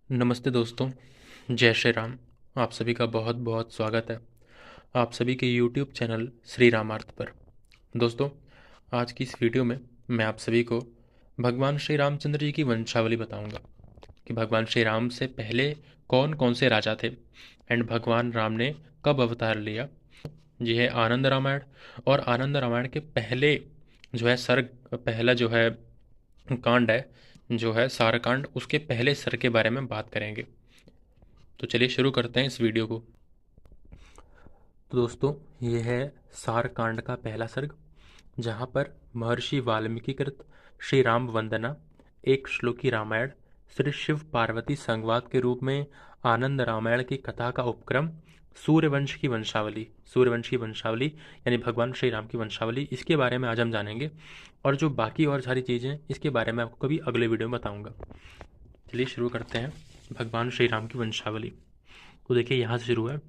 नमस्ते दोस्तों, जय श्री राम। आप सभी का बहुत बहुत स्वागत है आप सभी के YouTube चैनल श्री रामार्थ पर। दोस्तों, आज की इस वीडियो में मैं आप सभी को भगवान श्री रामचंद्र जी की वंशावली बताऊंगा कि भगवान श्री राम से पहले कौन कौन से राजा थे एंड भगवान राम ने कब अवतार लिया। ये है आनंद रामायण, और आनंद रामायण के पहले जो है सर्ग, पहला जो है कांड है, जो है सारकांड, उसके पहले सर के बारे में बात करेंगे। तो चलिए शुरू करते हैं इस वीडियो को। तो दोस्तों, ये है सारकांड का पहला सर्ग, जहाँ पर महर्षि वाल्मीकि कृत श्री राम वंदना एक श्लोकी रामायण श्री शिव पार्वती संवाद के रूप में आनंद रामायण की कथा का उपक्रम सूर्यवंश की वंशावली यानी भगवान श्री राम की वंशावली, इसके बारे में आज हम जानेंगे। और जो बाकी और सारी चीज़ें इसके बारे में आपको कभी अगले वीडियो में बताऊंगा। चलिए शुरू करते हैं भगवान श्री राम की वंशावली। तो देखिए, यहाँ से शुरू है।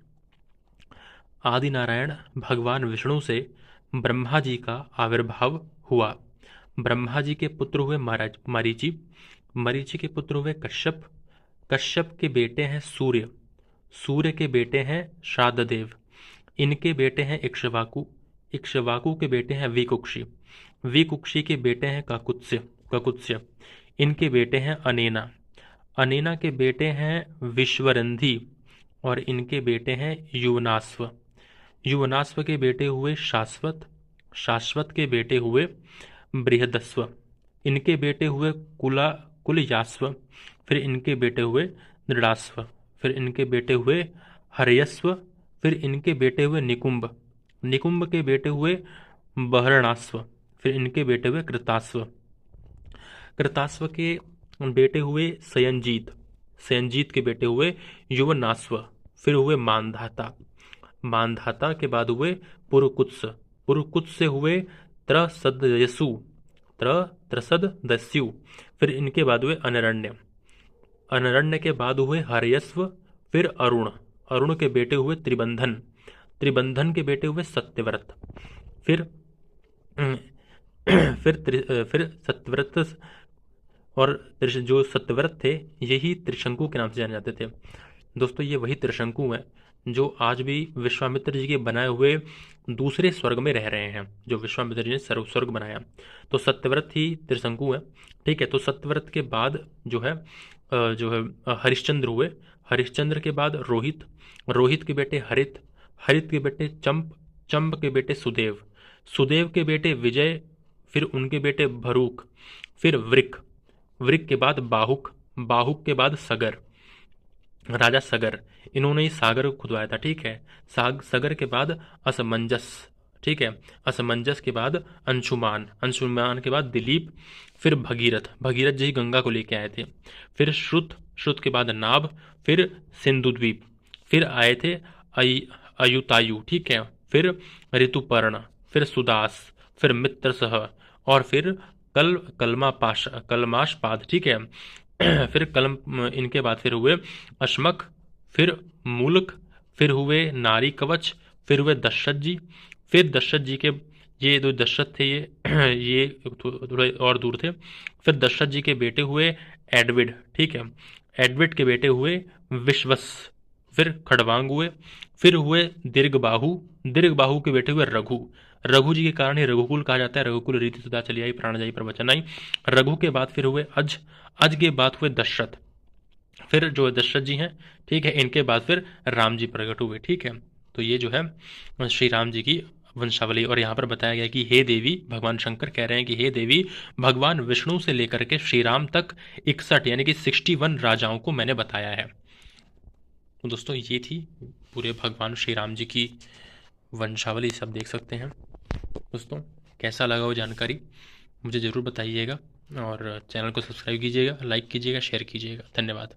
आदि नारायण भगवान विष्णु से ब्रह्मा जी का आविर्भाव हुआ। ब्रह्मा जी के पुत्र हुए मरीचि, मरीचि के पुत्र हुए कश्यप, कश्यप के बेटे हैं सूर्य, सूर्य के बेटे हैं श्राद्धदेव, इनके बेटे हैं इक्ष्वाकु, इक्ष्वाकु के बेटे हैं विकुक्षी, विकुक्षी के बेटे हैं ककुत्स्य, इनके बेटे हैं अनेना, अनेना के बेटे हैं विश्वरंधी, और इनके बेटे हैं युवनास्व, युवनास्व के बेटे हुए शाश्वत, शाश्वत के बेटे हुए बृहदस्व, इनके बेटे हुए कुलयास्व, फिर इनके बेटे हुए दृढ़ास्व, फिर इनके बेटे हुए हर्यस्व, फिर इनके बेटे हुए निकुंभ, निकुंभ के बेटे हुए बहरणास्व, फिर इनके बेटे हुए कृतास्व, कृतास्व के बेटे हुए सयंजीत, सयंजीत के बेटे हुए युवनास्व, फिर हुए मानधाता, मानधाता के बाद हुए पुरुकुत्स, पुरुकुत्स से हुए त्रसदयसु, त्रसदस्यु, फिर इनके बाद हुए अनरण्य, अनरण्य के बाद हुए हर्यस्व, फिर अरुण, अरुण के बेटे हुए त्रिबंधन, त्रिबंधन के बेटे हुए सत्यव्रत, फिर फिर सत्यव्रत, और जो सत्यव्रत थे यही त्रिशंकु के नाम से जाने जाते थे। दोस्तों, ये वही त्रिशंकु हैं जो आज भी विश्वामित्र जी के बनाए हुए दूसरे स्वर्ग में रह रहे हैं, जो विश्वामित्र जी ने स्वर्ग बनाया। तो सत्यव्रत ही त्रिशंकु है। ठीक है, तो सत्यव्रत के बाद जो है हरिश्चंद्र हुए, हरिश्चंद्र के बाद रोहित, रोहित के बेटे हरित, हरित के बेटे चंप, चंप के बेटे सुदेव, सुदेव के बेटे विजय, फिर उनके बेटे भरूक, फिर वृक, वृक के बाद बाहुक, बाहुक के बाद सगर, राजा सगर, इन्होंने ही सागर को खुदवाया था। ठीक है, सगर के बाद असमंजस, ठीक है, असमंजस के बाद अंशुमान, अंशुमान के बाद दिलीप, फिर भगीरथ, भगीरथ जी गंगा को लेके आए थे, फिर श्रुत, श्रुत के बाद नाभ, फिर सिंधुद्वीप, फिर आए थे अयुतायु, ठीक है, फिर ऋतुपर्ण, फिर सुदास, फिर मित्रसह, और फिर कलमाशपाद, ठीक है, फिर कलम, इनके बाद फिर हुए अश्मक, फिर मूलक, फिर हुए नारी कवच, फिर हुए दशरथ जी, फिर दशरथ जी के, ये दो दशरथ थे ये थोड़े और दूर थे, फिर दशरथ जी के बेटे हुए एडविड, ठीक है, एडविड के बेटे हुए विश्वस, फिर खड़वांग हुए, फिर हुए दीर्घबाहु, दीर्घबाहु के बेटे हुए रघु, रघु जी के कारण ही रघुकुल कहा जाता है। रघुकुल रीति सुधा चली आई, प्राणजाई प्रवचन आई। रघु के बाद फिर हुए अज, अज के बाद हुए दशरथ, फिर जो दशरथ जी हैं, ठीक है, इनके बाद फिर राम जी प्रकट हुए। ठीक है, तो ये जो है श्री राम जी की वंशावली। और यहाँ पर बताया गया कि हे देवी, भगवान शंकर कह रहे हैं कि हे देवी, भगवान विष्णु से लेकर के श्री राम तक 61 यानी कि 61 राजाओं को मैंने बताया है। तो दोस्तों, ये थी पूरे भगवान श्री राम जी की वंशावली, सब देख सकते हैं। दोस्तों, कैसा लगा वो जानकारी मुझे ज़रूर बताइएगा, और चैनल को सब्सक्राइब कीजिएगा, लाइक कीजिएगा, शेयर कीजिएगा। धन्यवाद।